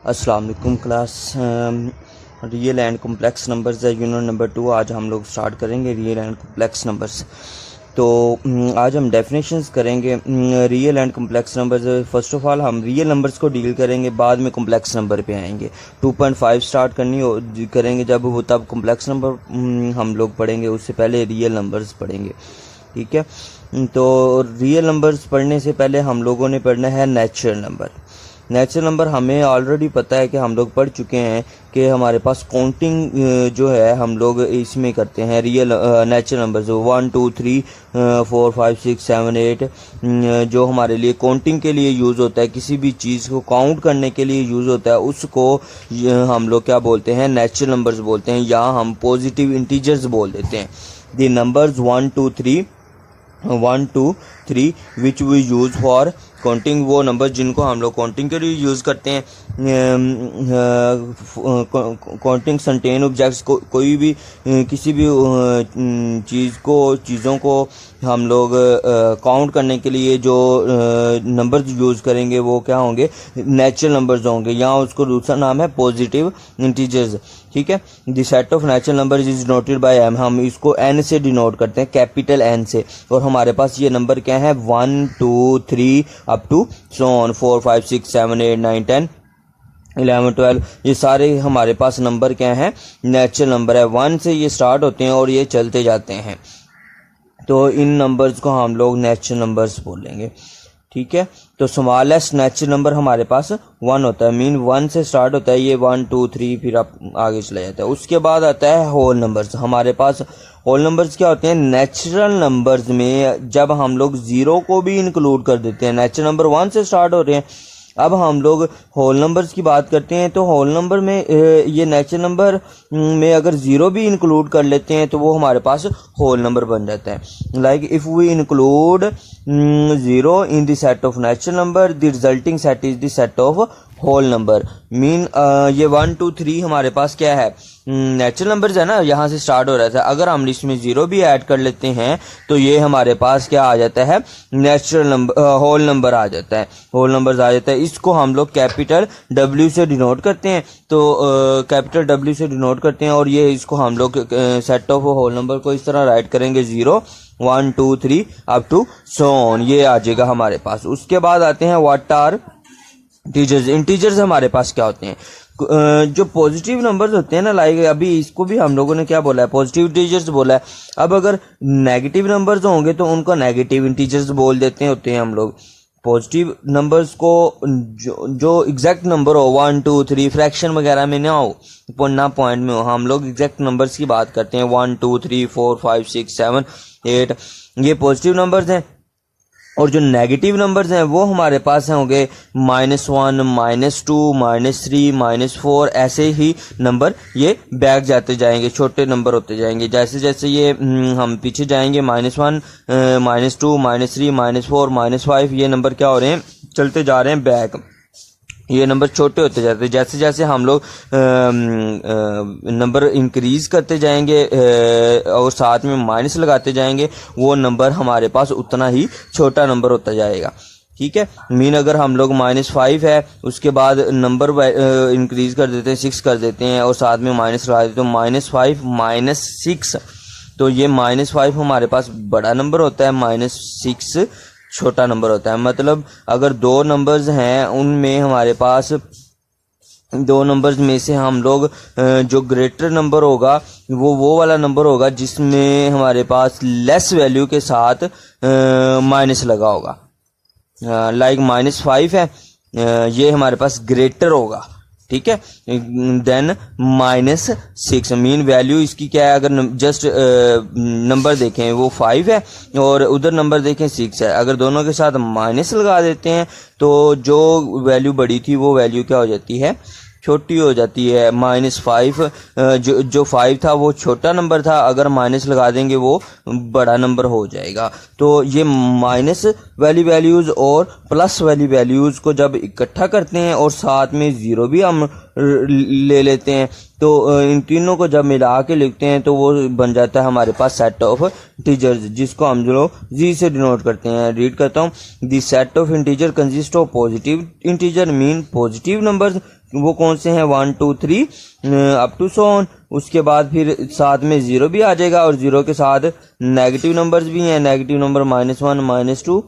अस्सलाम वालेकुम class. Real and complex numbers है यूनिट नंबर 2। आज हम लोग स्टार्ट करेंगे रियल एंड कॉम्प्लेक्स नंबर्स। तो आज हम डेफिनेशंस करेंगे real and complex numbers. First of all हम रियल नंबर्स को डील करेंगे, बाद में कॉम्प्लेक्स नंबर पे आएंगे। 2.5 स्टार्ट करेंगे जब वो, तब कॉम्प्लेक्स नंबर हम लोग पढ़ेंगे, उससे पहले रियल नंबर्स पढ़ेंगे। ठीक है, तो रियल नंबर्स पढ़ने से पहले हम लोगों ने पढ़ना है नेचुरल नंबर। नेचुरल नंबर हमें ऑलरेडी पता है कि हम लोग पढ़ चुके हैं कि हमारे पास काउंटिंग जो है हम लोग इसमें करते हैं रियल नेचुरल नंबर्स 1 2 3 4 5 6 7 8 जो हमारे लिए काउंटिंग के लिए यूज़ होता है, किसी भी चीज़ को काउंट करने के लिए यूज़ होता है, उसको हम लोग क्या बोलते हैं, नेचुरल नंबर्स बोलते हैं, या हम पॉजिटिव इंटीजर्स बोल देते हैं। The numbers 1 2 3 which we use for counting, वो नंबर जिनको हम लोग काउंटिंग के लिए यूज़ करते हैं। काउंटिंग कंटेन ऑब्जेक्ट्स को, कोई भी किसी भी चीज़ों को हम लोग काउंट करने के लिए जो नंबर्स यूज़ करेंगे वो क्या होंगे, नेचुरल नंबर्स होंगे, या उसको दूसरा नाम है पॉजिटिव इंटीजर्स। ठीक है, the set of natural numbers is denoted by M, हम इसको एन से डिनोट करते हैं, कैपिटल एन से। और हमारे पास ये नंबर क्या है, 1 2 3 अप टू सो ऑन 4 5 6 7 8 9 10 11 12, ये सारे हमारे पास नंबर क्या हैं, नेचुरल नंबर है। 1 से ये स्टार्ट होते हैं और ये चलते जाते हैं, तो इन नंबर्स को हम लोग नेचुरल नंबर्स बोलेंगे। ठीक है, तो स्मॉलेस्ट नेचुरल नंबर हमारे पास 1 होता है, मीन 1 से स्टार्ट होता है, ये 1 2 3 फिर आप आगे चला जाता है। उसके बाद आता है होल नंबर्स। हमारे पास होल नंबर्स क्या होते हैं, नेचुरल नंबर्स में जब हम लोग जीरो को भी इंक्लूड कर देते हैं, नेचुरल नंबर 1 से स्टार्ट हो रहे हैं, अब हम लोग होल नंबर्स की बात करते हैं, तो होल नंबर में ये नेचुरल नंबर में अगर ज़ीरो भी इंक्लूड कर लेते हैं तो वो हमारे पास होल नंबर बन जाता है। Like if we include zero in the set of natural number, the resulting set is the set of whole number. Mean ये 1 2 3 हमारे पास क्या है, नेचुरल नंबर्स है ना, यहाँ से स्टार्ट हो रहा था। अगर हम इसमें ज़ीरो भी ऐड कर लेते हैं तो ये हमारे पास क्या आ जाता है, नेचुरल नंबर, होल नंबर आ जाता है, होल नंबर्स आ जाता है। इसको हम लोग कैपिटल W से डिनोट करते हैं, तो कैपिटल W से डिनोट करते हैं, और ये इसको हम लोग सेट ऑफ होल नंबर को इस तरह राइट करेंगे, 0 1 2 3 अप टू सो ऑन, ये आ जाएगा हमारे पास। उसके बाद आते हैं व्हाट आर इंटीजर्स। इंटीजर्स हमारे पास क्या होते हैं, जो पॉजिटिव नंबर्स होते हैं ना, लाइक अभी इसको भी हम लोगों ने क्या बोला है, पॉजिटिव इंटीजर्स बोला है। अब अगर नेगेटिव नंबर्स होंगे तो उनको नेगेटिव इंटीजर्स बोल देते होते हैं हम लोग। पॉजिटिव नंबर्स को जो एग्जैक्ट नंबर हो, 1 2 3 फ्रैक्शन वगैरह में ना हो, ना पॉइंट में हो, हम लोग एग्जैक्ट नंबर्स की बात करते हैं, 1 2 3 4 5 6 7 8, ये पॉजिटिव नंबर्स हैं। और जो नेगेटिव नंबर्स हैं वो हमारे पास होंगे -1 -2 -3 -4, ऐसे ही नंबर ये बैक जाते जाएंगे, छोटे नंबर होते जाएंगे। जैसे जैसे ये हम पीछे जाएंगे, -1 -2 -3 -4 -5, ये नंबर क्या हो रहे हैं, चलते जा रहे हैं बैक, ये नंबर छोटे होते जाते हैं। जैसे जैसे हम लोग नंबर इंक्रीज करते जाएंगे और साथ में माइनस लगाते जाएंगे, वो नंबर हमारे पास उतना ही छोटा नंबर होता जाएगा। ठीक है, मीन अगर हम लोग -5 है, उसके बाद नंबर इंक्रीज कर देते हैं, 6 कर देते हैं, और साथ में माइनस लगा देते हैं, तो -5 -6, तो ये -5 हमारे पास बड़ा नंबर होता है, -6 छोटा नंबर होता है। मतलब अगर दो नंबर्स हैं, उनमें हमारे पास दो नंबर्स में से हम लोग जो ग्रेटर नंबर होगा वो वाला नंबर होगा जिसमें हमारे पास लेस वैल्यू के साथ माइनस लगा होगा। लाइक -5 है, ये हमारे पास ग्रेटर होगा। ठीक है, देन -6, मीन वैल्यू इसकी क्या है, अगर जस्ट नंबर देखें वो 5 है और उधर नंबर देखें 6 है, अगर दोनों के साथ माइनस लगा देते हैं तो जो वैल्यू बड़ी थी वो वैल्यू क्या हो जाती है, छोटी हो जाती है। -5 जो 5 था वो छोटा नंबर था, अगर माइनस लगा देंगे वो बड़ा नंबर हो जाएगा। तो ये माइनस वाली वैल्यूज़ और प्लस वाली वैल्यूज़ को जब इकट्ठा करते हैं और साथ में ज़ीरो भी हम ले लेते हैं, तो इन तीनों को जब मिला के लिखते हैं तो वो बन जाता है हमारे पास सेट ऑफ इंटीजर्स, जिसको हम जो जी से डिनोट करते हैं। रीड करता हूँ, the set of integer consist of positive integer mean positive numbers वो कौन से हैं 1 2 3 अप टू सो ऑन। उसके बाद फिर साथ में 0 भी आ जाएगा और 0 के साथ नेगेटिव नंबर्स भी हैं, नेगेटिव नंबर -1 -2,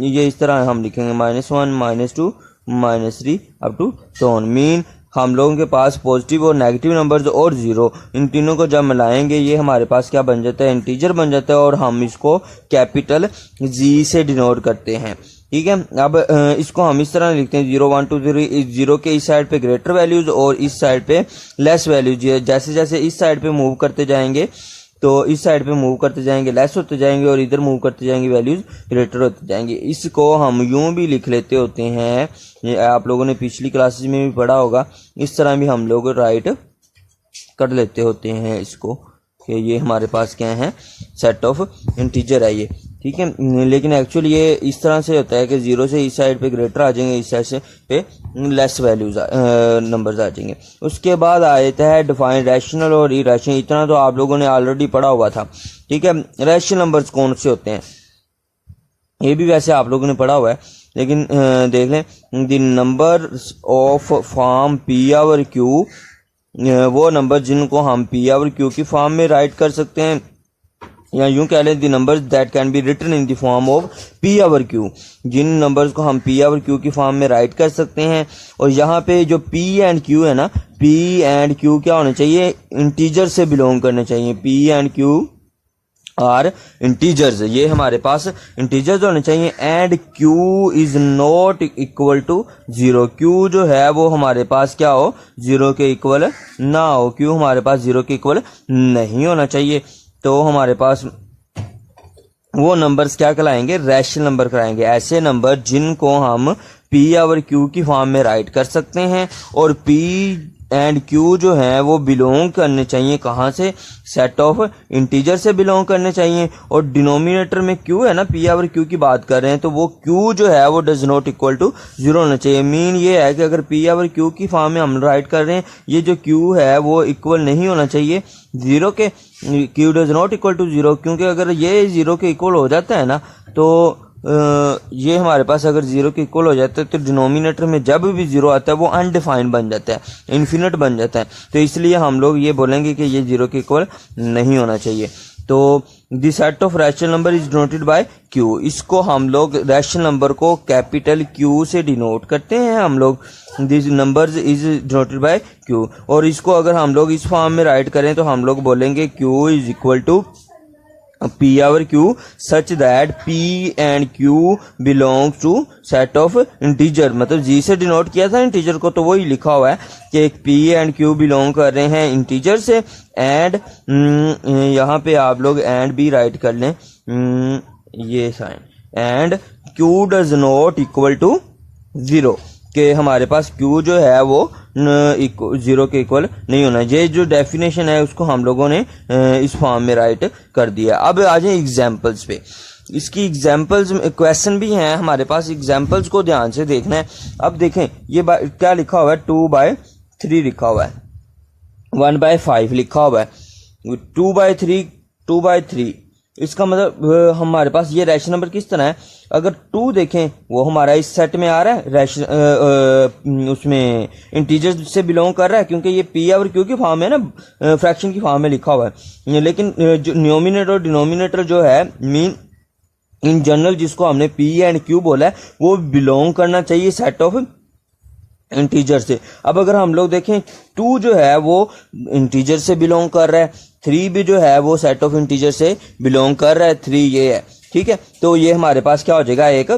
ये इस तरह हम लिखेंगे -1 -2 -3 up to so on. Mean हम लोगों के पास पॉजिटिव और नेगेटिव नंबर्स और 0 इन तीनों को जब मिलाएंगे ये हमारे पास क्या बन जाता है, इंटीजर बन जाता है और हम इसको कैपिटल G से डिनोट करते हैं। ठीक है, अब इसको हम इस तरह लिखते हैं 0 1 2 3। 0 के इस साइड पे ग्रेटर वैल्यूज और इस साइड पे लेस वैल्यूज। जैसे जैसे इस साइड पे मूव करते जाएंगे तो इस साइड पे मूव करते जाएंगे लेस होते जाएंगे और इधर मूव करते जाएंगे वैल्यूज ग्रेटर होते जाएंगे। इसको हम यूं भी लिख लेते होते हैं, ये आप लोगों ने पिछली क्लासेस में भी पढ़ा होगा, इस तरह भी हम लोग राइट कर लेते होते हैं इसको कि ये हमारे पास क्या है, सेट ऑफ इंटीजर है ये। ठीक है, लेकिन एक्चुअली ये इस तरह से होता है कि 0 से इस साइड पे ग्रेटर आ जाएंगे, इस साइड से पे लेस वैल्यूज नंबर्स आ जाएंगे। उसके बाद आ जाता है डिफाइन रैशनल और इरेशनल। इतना तो आप लोगों ने ऑलरेडी पढ़ा हुआ था। ठीक है, रैशनल नंबर्स कौन से होते हैं ये भी वैसे आप लोगों ने पढ़ा हुआ है, लेकिन देख लें the number of form P/Q, वो नंबर जिनको हम P/Q की फॉर्म में राइट कर सकते हैं, या यूं कह लें the numbers that can be written in the form of P/Q, जिन नंबर्स को हम P/Q की फॉर्म में राइट कर सकते हैं। और यहाँ पे जो P एंड Q है ना, P एंड Q क्या होने चाहिए, इंटीजर से बिलोंग करने चाहिए। P and Q are integers, ये हमारे पास इंटीजर्स होने चाहिए। And Q is not equal to 0, Q जो है वो हमारे पास क्या हो, 0 के इक्वल ना हो। Q हमारे पास 0 के इक्वल नहीं होना चाहिए। तो हमारे पास वो नंबर्स क्या कहलाएंगे, रैशनल नंबर कहलाएंगे। ऐसे नंबर जिनको हम P/Q की फॉर्म में राइट कर सकते हैं और P एंड Q जो है वो बिलोंग करने चाहिए कहाँ से, सेट ऑफ इंटीजर से बिलोंग करने चाहिए। और डिनोमिनेटर में Q है ना, P/Q की बात कर रहे हैं तो वो Q जो है वो डज नॉट इक्वल टू 0 होना चाहिए। मीन ये है कि अगर P/Q की फॉर्म में हम राइट कर रहे हैं, ये जो Q है वो इक्वल नहीं होना चाहिए 0 के। Q does not equal to 0, क्योंकि अगर ये 0 के इक्वल हो जाता है ना तो ये हमारे पास अगर 0 के इक्वल हो जाता है तो डिनोमिनेटर में जब भी 0 आता है वो अनडिफाइंड बन जाता है, इन्फिनिट बन जाता है। तो इसलिए हम लोग ये बोलेंगे कि ये 0 के इक्वल नहीं होना चाहिए। तो the set of rational number is denoted bye Q। इसको हम लोग रैशनल नंबर को कैपिटल Q से डिनोट करते हैं हम लोग, this numbers is denoted bye Q। और इसको अगर हम लोग इस फॉर्म में राइट करें तो हम लोग बोलेंगे Q is equal to P/Q such that P and Q belongs to set of integer। मतलब G से डिनोट किया था इंटीजर को, तो वही लिखा हुआ है कि P and Q बिलोंग कर रहे हैं इंटीजर से। एंड यहाँ पे आप लोग एंड भी राइट कर लें, ये sign, and Q does not equal to 0, कि हमारे पास Q जो है वो 0 के इक्वल नहीं होना। ये जो डेफिनेशन है उसको हम लोगों ने इस फॉर्म में राइट कर दिया। अब आ जाए एग्जाम्पल्स पे। इसकी एग्जाम्पल्स क्वेश्चन भी हैं हमारे पास, एग्जाम्पल्स को ध्यान से देखना है। अब देखें ये क्या लिखा हुआ है, 2/3 लिखा हुआ है, 1/5 लिखा हुआ है, 2/3। इसका मतलब हमारे पास ये रैशनल नंबर किस तरह है, अगर 2 देखें वो हमारा इस सेट में आ रहा है, उसमें इंटीजर से बिलोंग कर रहा है क्योंकि ये P/Q की फॉर्म है ना, फ्रैक्शन की फॉर्म में लिखा हुआ है। लेकिन जो न्यूमिनेटर और डिनोमिनेटर जो है, मीन इन जनरल जिसको हमने P एंड Q बोला है, वो बिलोंग करना चाहिए सेट ऑफ इंटीजर से। अब अगर हम लोग देखें 2 जो है वो इंटीजर से बिलोंग कर रहा है, 3 भी जो है वो सेट ऑफ इंटीजर से बिलोंग कर रहा है, 3 ये है। ठीक है, तो ये हमारे पास क्या हो जाएगा, एक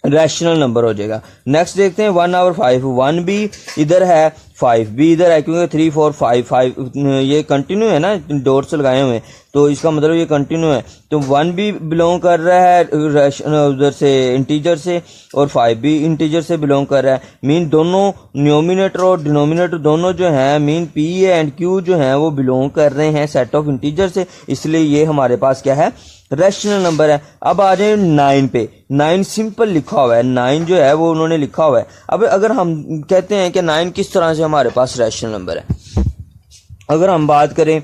रैशनल नंबर हो जाएगा। नेक्स्ट देखते हैं 1 और 5। 1 भी इधर है, 5 भी इधर है, क्योंकि 3 4 5 ये कंटिन्यू है ना, डॉट्स लगाए हुए हैं, तो इसका मतलब ये कंटिन्यू है। तो 1 भी बिलोंग कर रहा है उधर से इंटीजर से, और 5 भी इंटीजर से बिलोंग कर रहा है। मीन दोनों न्यूमिनेटर और डिनोमिनेटर दोनों जो हैं, मीन P एंड Q जो हैं वो बिलोंग कर रहे हैं सेट ऑफ इंटीजर से, इसलिए ये हमारे पास क्या है, रैशनल नंबर है। अब आ जाए 9 पे। 9 सिंपल लिखा हुआ है, 9 जो है वो उन्होंने लिखा हुआ है। अब अगर हम कहते हैं कि 9 किस तरह से हमारे पास रैशनल नंबर है, अगर हम बात करें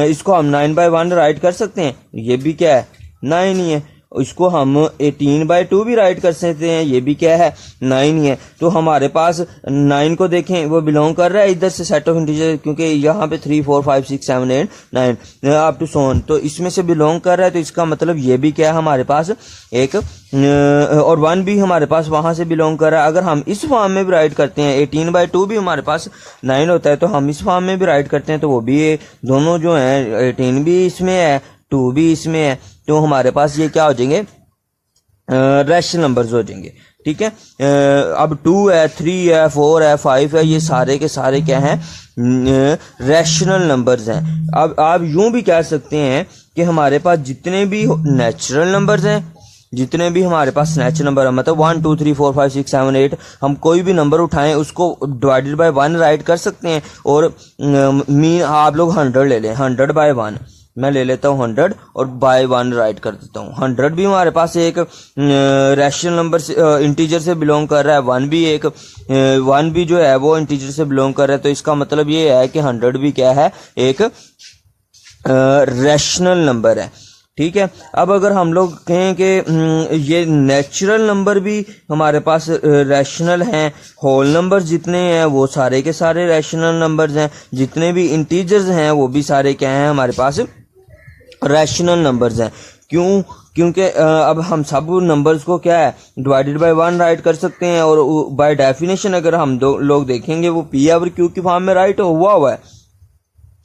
इसको हम 9/1 राइट कर सकते हैं, ये भी क्या है, 9 ही है। इसको हम 18/2 भी राइट कर सकते हैं, ये भी क्या है 9 ही है। तो हमारे पास 9 को देखें वो बिलोंग कर रहा है इधर से सेट ऑफ इंटीजर, क्योंकि यहाँ पे 3 4 5 6 7 8 9 अप टू सो ऑन, तो इसमें से बिलोंग कर रहा है। तो इसका मतलब ये भी क्या है हमारे पास एक और 1 भी हमारे पास वहां से बिलोंग कर रहा है। अगर हम इस फॉर्म में भी राइट करते हैं 18/2 भी हमारे पास 9 होता है, तो हम इस फॉर्म में भी राइट करते हैं तो वो भी दोनों जो है 18 भी इसमें है 2 भी इसमें है, तो हमारे पास ये क्या हो जाएंगे रैशनल नंबर्स हो जाएंगे। ठीक है, अब 2 है 3 है 4 है 5 है, ये सारे के सारे क्या हैं रैशनल नंबर्स हैं। अब आप यूं भी कह सकते हैं कि हमारे पास जितने भी नेचुरल नंबर्स हैं, जितने भी हमारे पास नेचुरल नंबर है, मतलब 1 2 3 4 5 6 7 8, हम कोई भी नंबर उठाएं उसको डिवाइडेड बाय 1 राइट कर सकते हैं। और मीन आप लोग 100 ले लें, 100/1 मैं ले लेता हूँ 100 और बाय 1 राइट कर देता हूँ। 100 भी हमारे पास एक रैशनल नंबर से इंटीजर से बिलोंग कर रहा है, 1 भी जो है वो इंटीजर से बिलोंग कर रहा है। तो इसका मतलब ये है कि 100 भी क्या है एक रैशनल नंबर है। ठीक है, अब अगर हम लोग कहें कि ये नेचुरल नंबर भी हमारे पास रैशनल हैं, होल नंबर जितने हैं वो सारे के सारे रैशनल नंबर्स हैं, जितने भी इंटीजर्स हैं वो भी सारे क्या हैं हमारे पास रैशनल नंबर्स हैं। क्यों? क्योंकि अब हम सब नंबर्स को क्या है डिवाइडेड बाय 1 राइट कर सकते हैं, और बाय डेफिनेशन अगर हम दो लोग देखेंगे वो पी और क्यू की फॉर्म में राइट हुआ है,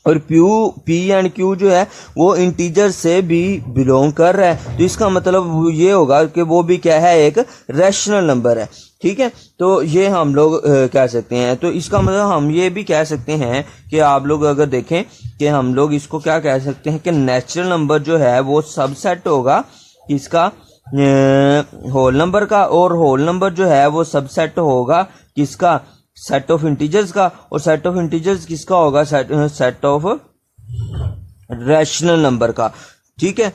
और पी एंड क्यू जो है वो इंटीजर से भी बिलोंग कर रहा है। तो इसका मतलब ये होगा कि वो भी क्या है एक रैशनल नंबर है। ठीक है, तो ये हम लोग कह सकते हैं। तो इसका मतलब हम ये भी कह सकते हैं कि आप लोग अगर देखें कि हम लोग इसको क्या कह सकते हैं कि नेचुरल नंबर जो है वो सबसेट होगा किसका होल नंबर का, और होल नंबर जो है वो सबसेट होगा किसका सेट ऑफ इंटीजर्स का, और सेट ऑफ इंटीजर्स किसका होगा सेट ऑफ रैशनल नंबर का। ठीक है,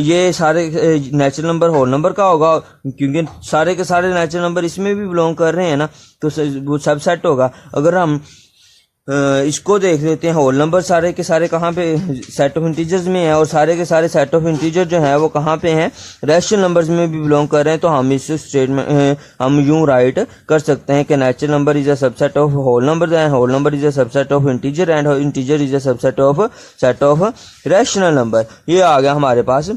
ये सारे नेचुरल नंबर होल नंबर का होगा, क्योंकि सारे के सारे नेचुरल नंबर इसमें भी बिलोंग कर रहे हैं ना, तो वो सब सेट होगा। अगर हम इसको देख लेते हैं, होल नंबर सारे के सारे कहाँ पे सेट ऑफ इंटीजर्स में है, और सारे के सारे सेट ऑफ इंटीजर जो है वो कहाँ पे हैं रैशनल नंबर्स में भी बिलोंग कर रहे हैं। तो हम इस स्टेटमेंट हम यूं राइट कर सकते हैं कि natural number is a subset of whole number and whole number is a subset of integer and integer is a subset of set of rational number. ये आ गया हमारे पास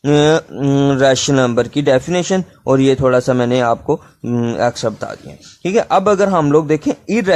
रैशनल नंबर की डेफिनेशन, और ये थोड़ा सा मैंने आपको एक्स्ट्रा बता दिया। ठीक है, अब अगर हम लोग देखें इरैशनल